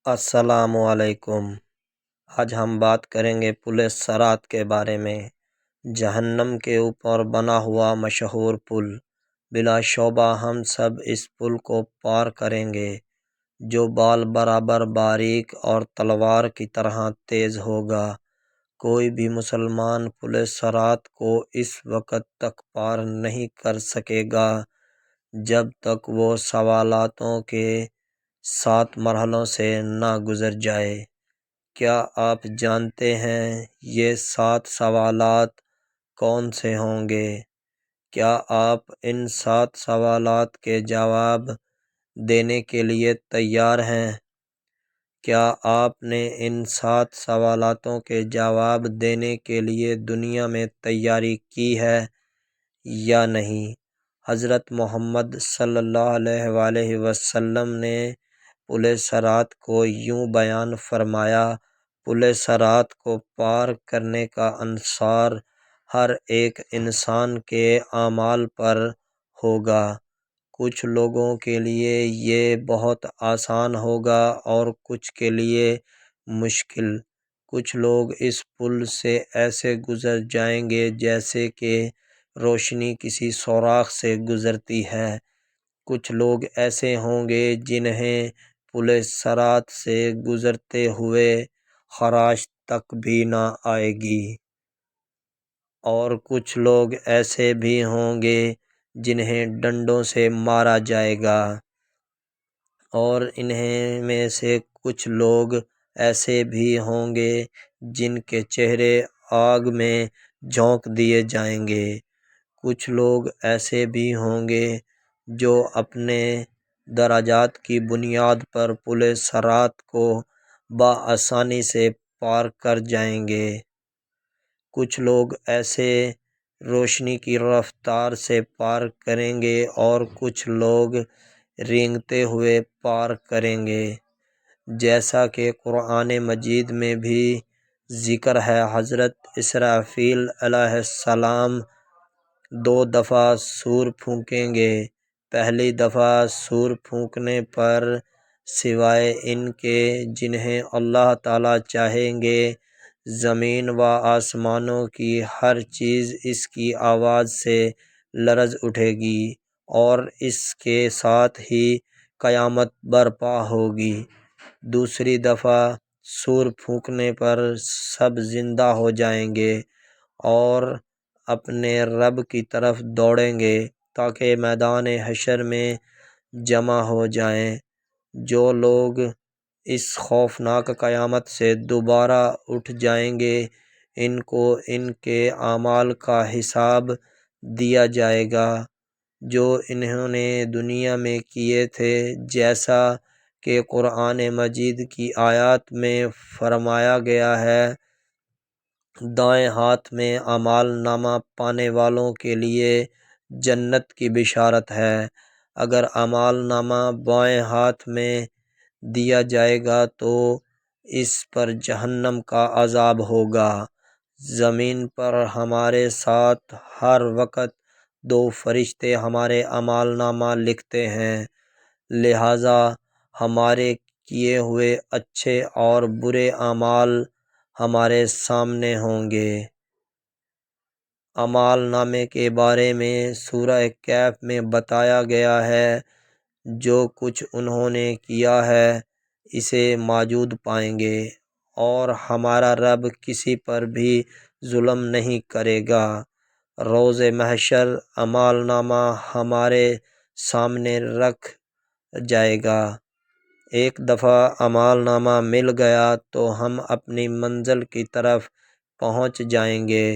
السلام علیکم۔ آج ہم بات کریں گے پل صراط کے بارے میں۔ جہنم کے اوپر بنا ہوا مشہور پل، بلا شبہ ہم سب اس پل کو پار کریں گے، جو بال برابر باریک اور تلوار کی طرح تیز ہوگا۔ کوئی بھی مسلمان پل صراط کو اس وقت تک پار نہیں کر سکے گا جب تک وہ سوالاتوں کے 7 مرحلوں سے نہ گزر جائے۔ کیا آپ جانتے ہیں یہ 7 سوالات کون سے ہوں گے؟ کیا آپ ان 7 سوالات کے جواب دینے کے لیے تیار ہیں؟ کیا آپ نے ان 7 سوالاتوں کے جواب دینے کے لیے دنیا میں تیاری کی ہے یا نہیں؟ حضرت محمد صلی اللہ علیہ وآلہ وسلم نے پل صراط کو یوں بیان فرمایا: پل صراط کو پار کرنے کا انحصار ہر ایک انسان کے اعمال پر ہوگا۔ کچھ لوگوں کے لیے یہ بہت آسان ہوگا اور کچھ کے لیے مشکل۔ کچھ لوگ اس پل سے ایسے گزر جائیں گے جیسے کہ روشنی کسی سوراخ سے گزرتی ہے۔ کچھ لوگ ایسے ہوں گے جنہیں پل صراط سے گزرتے ہوئے خراش تک بھی نہ آئے گی، اور کچھ لوگ ایسے بھی ہوں گے جنہیں ڈنڈوں سے مارا جائے گا، اور انہیں میں سے کچھ لوگ ایسے بھی ہوں گے جن کے چہرے آگ میں جھونک دیے جائیں گے۔ کچھ لوگ ایسے بھی ہوں گے جو اپنے درجات کی بنیاد پر پل صراط کو بآسانی سے پار کر جائیں گے۔ کچھ لوگ ایسے روشنی کی رفتار سے پار کریں گے اور کچھ لوگ رینگتے ہوئے پار کریں گے۔ جیسا کہ قرآن مجید میں بھی ذکر ہے، حضرت اسرافیل علیہ السلام 2 دفعہ سور پھونکیں گے۔ پہلی دفعہ سور پھونکنے پر سوائے ان کے جنہیں اللہ تعالیٰ چاہیں گے، زمین و آسمانوں کی ہر چیز اس کی آواز سے لرز اٹھے گی، اور اس کے ساتھ ہی قیامت برپا ہوگی۔ دوسری دفعہ سور پھونکنے پر سب زندہ ہو جائیں گے اور اپنے رب کی طرف دوڑیں گے تاکہ میدان حشر میں جمع ہو جائیں۔ جو لوگ اس خوفناک قیامت سے دوبارہ اٹھ جائیں گے، ان کو ان کے اعمال کا حساب دیا جائے گا جو انہوں نے دنیا میں کیے تھے، جیسا کہ قرآن مجید کی آیات میں فرمایا گیا ہے: دائیں ہاتھ میں اعمال نامہ پانے والوں کے لیے جنت کی بشارت ہے۔ اگر اعمال نامہ بائیں ہاتھ میں دیا جائے گا تو اس پر جہنم کا عذاب ہوگا۔ زمین پر ہمارے ساتھ ہر وقت 2 فرشتے ہمارے اعمال نامہ لکھتے ہیں، لہذا ہمارے کیے ہوئے اچھے اور برے اعمال ہمارے سامنے ہوں گے۔ اعمال نامے کے بارے میں سورہ کہف میں بتایا گیا ہے: جو کچھ انہوں نے کیا ہے اسے موجود پائیں گے، اور ہمارا رب کسی پر بھی ظلم نہیں کرے گا۔ روز محشر اعمال نامہ ہمارے سامنے رکھ جائے گا۔ ایک دفعہ اعمال نامہ مل گیا تو ہم اپنی منزل کی طرف پہنچ جائیں گے۔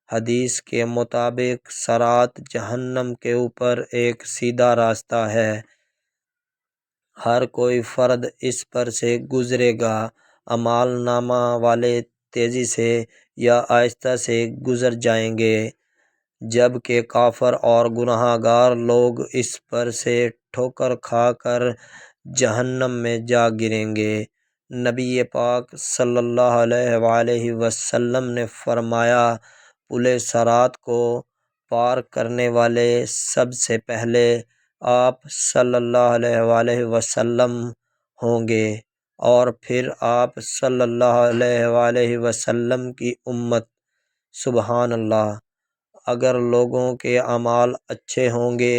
حدیث کے مطابق صراط جہنم کے اوپر ایک سیدھا راستہ ہے۔ ہر کوئی فرد اس پر سے گزرے گا۔ اعمال نامہ والے تیزی سے یا آہستہ سے گزر جائیں گے، جبکہ کافر اور گناہ گار لوگ اس پر سے ٹھوکر کھا کر جہنم میں جا گریں گے۔ نبی پاک صلی اللہ علیہ وآلہ وسلم نے فرمایا: پل صراط کو پار کرنے والے سب سے پہلے آپ صلی اللہ علیہ وآلہ وسلم ہوں گے، اور پھر آپ صلی اللہ علیہ وآلہ وسلم کی امت۔ سبحان اللہ۔ اگر لوگوں کے اعمال اچھے ہوں گے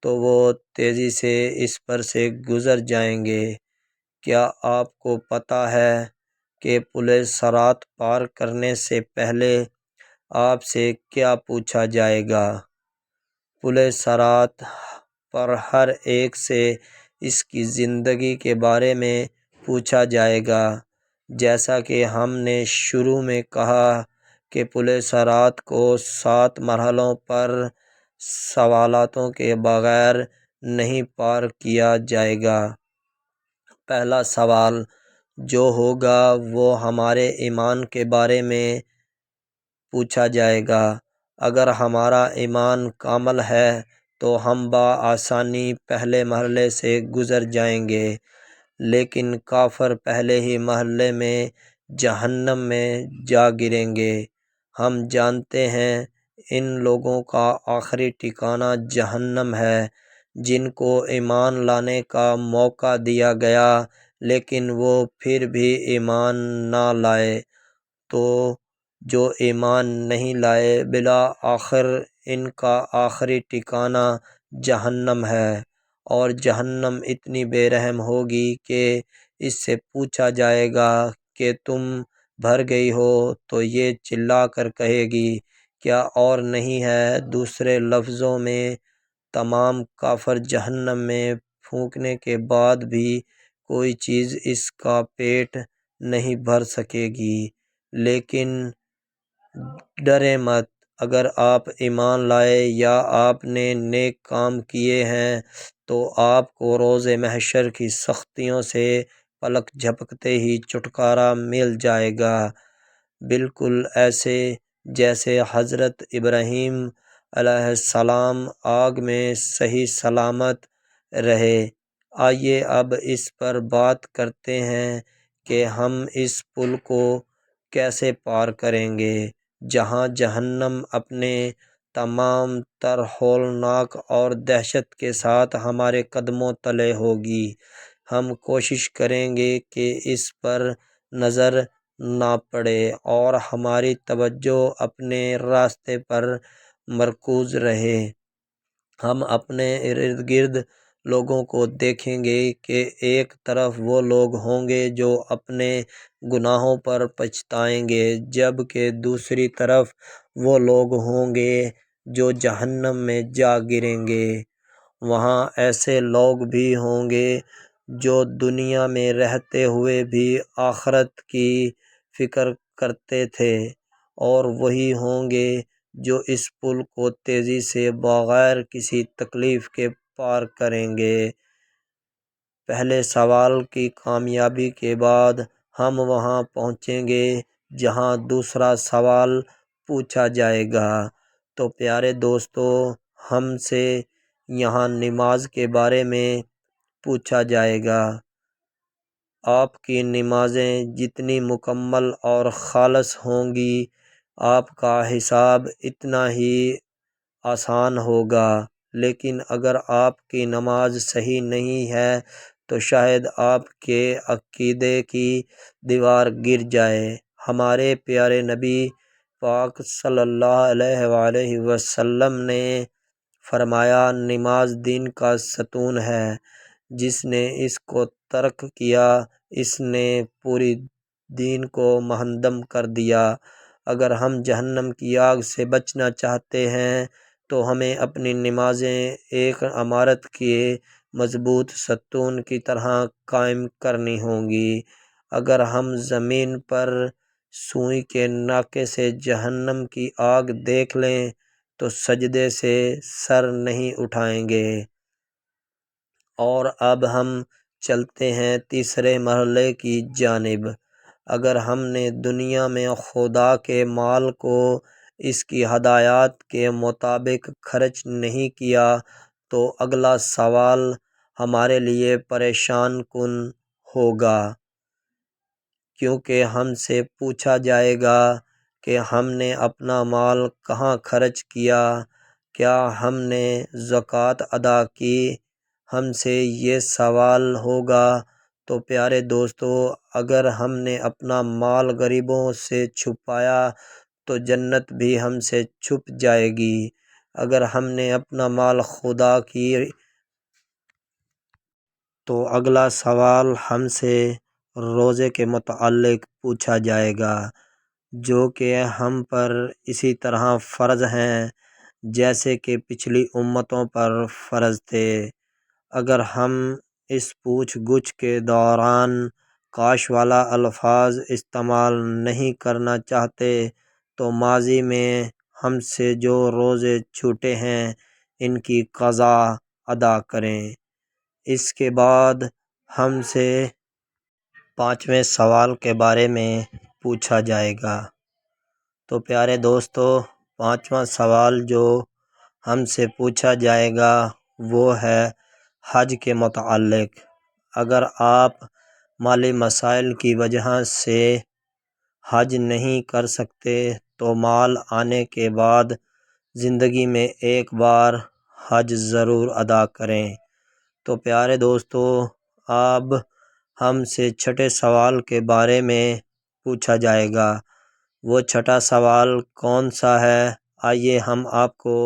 تو وہ تیزی سے اس پر سے گزر جائیں گے۔ کیا آپ کو پتہ ہے کہ پل صراط پار کرنے سے پہلے آپ سے کیا پوچھا جائے گا؟ پل صراط پر ہر ایک سے اس کی زندگی کے بارے میں پوچھا جائے گا۔ جیسا کہ ہم نے شروع میں کہا کہ پل صراط کو 7 مرحلوں پر سوالاتوں کے بغیر نہیں پار کیا جائے گا۔ پہلا سوال جو ہوگا وہ ہمارے ایمان کے بارے میں پوچھا جائے گا۔ اگر ہمارا ایمان کامل ہے تو ہم بآسانی پہلے مرحلے سے گزر جائیں گے، لیکن کافر پہلے ہی مرحلے میں جہنم میں جا گریں گے۔ ہم جانتے ہیں ان لوگوں کا آخری ٹھکانہ جہنم ہے، جن کو ایمان لانے کا موقع دیا گیا لیکن وہ پھر بھی ایمان نہ لائے۔ تو جو ایمان نہیں لائے بالآخر ان کا آخری ٹھکانہ جہنم ہے، اور جہنم اتنی بے رحم ہوگی کہ اس سے پوچھا جائے گا کہ تم بھر گئی ہو تو یہ چلا کر کہے گی کیا اور نہیں ہے؟ دوسرے لفظوں میں تمام کافر جہنم میں پھونکنے کے بعد بھی کوئی چیز اس کا پیٹ نہیں بھر سکے گی۔ لیکن ڈریں مت، اگر آپ ایمان لائے یا آپ نے نیک کام کیے ہیں تو آپ کو روز محشر کی سختیوں سے پلک جھپکتے ہی چھٹکارا مل جائے گا، بالکل ایسے جیسے حضرت ابراہیم علیہ السلام آگ میں صحیح سلامت رہے۔ آئیے اب اس پر بات کرتے ہیں کہ ہم اس پل کو کیسے پار کریں گے جہاں جہنم اپنے تمام تر ہولناک اور دہشت کے ساتھ ہمارے قدموں تلے ہوگی۔ ہم کوشش کریں گے کہ اس پر نظر نہ پڑے اور ہماری توجہ اپنے راستے پر مرکوز رہے۔ ہم اپنے ارد گرد لوگوں کو دیکھیں گے کہ ایک طرف وہ لوگ ہوں گے جو اپنے گناہوں پر پچھتائیں گے، جبکہ دوسری طرف وہ لوگ ہوں گے جو جہنم میں جا گریں گے۔ وہاں ایسے لوگ بھی ہوں گے جو دنیا میں رہتے ہوئے بھی آخرت کی فکر کرتے تھے، اور وہی ہوں گے جو اس پل کو تیزی سے بغیر کسی تکلیف کے پار کریں گے۔ پہلے سوال کی کامیابی کے بعد ہم وہاں پہنچیں گے جہاں دوسرا سوال پوچھا جائے گا۔ تو پیارے دوستو، ہم سے یہاں نماز کے بارے میں پوچھا جائے گا۔ آپ کی نمازیں جتنی مکمل اور خالص ہوں گی، آپ کا حساب اتنا ہی آسان ہوگا، لیکن اگر آپ کی نماز صحیح نہیں ہے تو شاید آپ کے عقیدے کی دیوار گر جائے۔ ہمارے پیارے نبی پاک صلی اللہ علیہ وآلہ وسلم نے فرمایا، نماز دین کا ستون ہے، جس نے اس کو ترک کیا اس نے پوری دین کو مہدم کر دیا۔ اگر ہم جہنم کی آگ سے بچنا چاہتے ہیں تو ہمیں اپنی نمازیں ایک عمارت کے مضبوط ستون کی طرح قائم کرنی ہوں گی۔ اگر ہم زمین پر سوئی کے ناکے سے جہنم کی آگ دیکھ لیں تو سجدے سے سر نہیں اٹھائیں گے۔ اور اب ہم چلتے ہیں تیسرے مرحلے کی جانب۔ اگر ہم نے دنیا میں خدا کے مال کو اس کی ہدایات کے مطابق خرچ نہیں کیا تو اگلا سوال ہمارے لیے پریشان کن ہوگا، کیونکہ ہم سے پوچھا جائے گا کہ ہم نے اپنا مال کہاں خرچ کیا، کیا ہم نے زکوٰۃ ادا کی؟ ہم سے یہ سوال ہوگا تو پیارے دوستو، اگر ہم نے اپنا مال غریبوں سے چھپایا تو جنت بھی ہم سے چھپ جائے گی۔ اگر ہم نے اپنا مال خدا کی تو اگلا سوال ہم سے روزے کے متعلق پوچھا جائے گا، جو کہ ہم پر اسی طرح فرض ہیں جیسے کہ پچھلی امتوں پر فرض تھے۔ اگر ہم اس پوچھ گچھ کے دوران کاش والا الفاظ استعمال نہیں کرنا چاہتے تو ماضی میں ہم سے جو روزے چھوٹے ہیں ان کی قضا ادا کریں۔ اس کے بعد ہم سے 5ویں سوال کے بارے میں پوچھا جائے گا۔ تو پیارے دوستو، 5واں سوال جو ہم سے پوچھا جائے گا وہ ہے حج کے متعلق۔ اگر آپ مالی مسائل کی وجہ سے حج نہیں کر سکتے تو مال آنے کے بعد زندگی میں ایک بار حج ضرور ادا کریں۔ تو پیارے دوستو، اب ہم سے 6 سوال کے بارے میں پوچھا جائے گا۔ وہ 6 سوال کون سا ہے، آئیے ہم آپ کو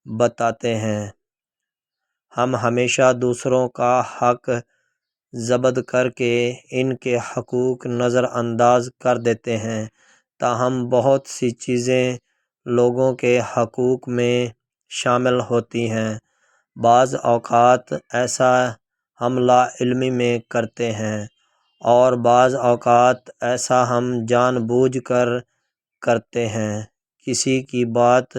بتاتے ہیں۔ ہم ہمیشہ دوسروں کا حق ضبط کر کے ان کے حقوق نظر انداز کر دیتے ہیں، تاہم بہت سی چیزیں لوگوں کے حقوق میں شامل ہوتی ہیں۔ بعض اوقات ایسا ہم لا علمی میں کرتے ہیں اور بعض اوقات ایسا ہم جان بوجھ کر کرتے ہیں۔ کسی کی بات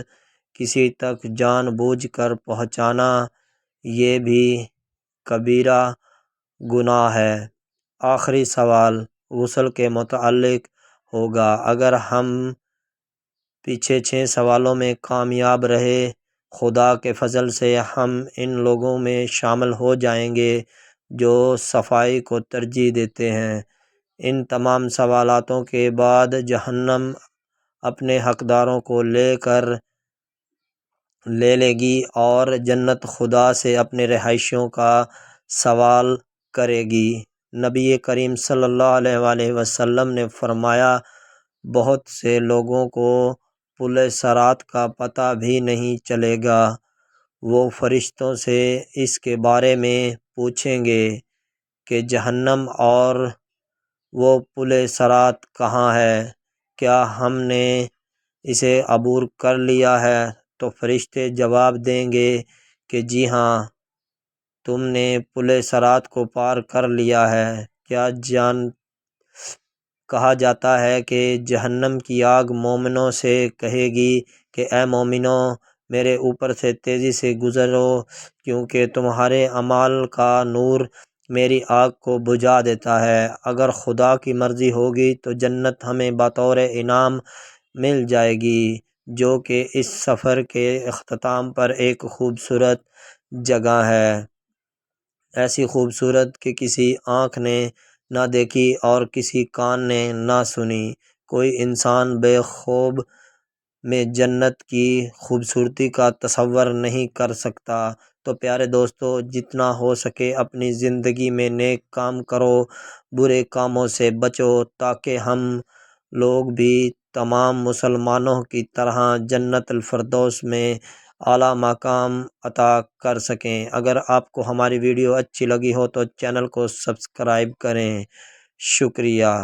کسی تک جان بوجھ کر پہنچانا یہ بھی کبیرہ گناہ ہے۔ آخری سوال غسل کے متعلق ہوگا۔ اگر ہم پیچھے 6 سوالوں میں کامیاب رہے، خدا کے فضل سے ہم ان لوگوں میں شامل ہو جائیں گے جو صفائی کو ترجیح دیتے ہیں۔ ان تمام سوالاتوں کے بعد جہنم اپنے حقداروں کو لے لے گی اور جنت خدا سے اپنے رہائشیوں کا سوال کرے گی۔ نبی کریم صلی اللہ علیہ وآلہ وسلم نے فرمایا، بہت سے لوگوں کو پل صراط کا پتہ بھی نہیں چلے گا۔ وہ فرشتوں سے اس کے بارے میں پوچھیں گے کہ جہنم اور وہ پل صراط کہاں ہے؟ کیا ہم نے اسے عبور کر لیا ہے؟ تو فرشتے جواب دیں گے کہ جی ہاں، تم نے پل صراط کو پار کر لیا ہے۔ کہا جاتا ہے کہ جہنم کی آگ مومنوں سے کہے گی کہ اے مومنو، میرے اوپر سے تیزی سے گزرو، کیونکہ تمہارے اعمال کا نور میری آگ کو بجھا دیتا ہے۔ اگر خدا کی مرضی ہوگی تو جنت ہمیں بطور انعام مل جائے گی، جو کہ اس سفر کے اختتام پر ایک خوبصورت جگہ ہے، ایسی خوبصورت کہ کسی آنکھ نے نہ دیکھی اور کسی کان نے نہ سنی۔ کوئی انسان بے خواب میں جنت کی خوبصورتی کا تصور نہیں کر سکتا۔ تو پیارے دوستو، جتنا ہو سکے اپنی زندگی میں نیک کام کرو، برے کاموں سے بچو، تاکہ ہم لوگ بھی تمام مسلمانوں کی طرح جنت الفردوس میں اعلیٰ مقام عطا کر سکیں۔ اگر آپ کو ہماری ویڈیو اچھی لگی ہو تو چینل کو سبسکرائب کریں۔ شکریہ۔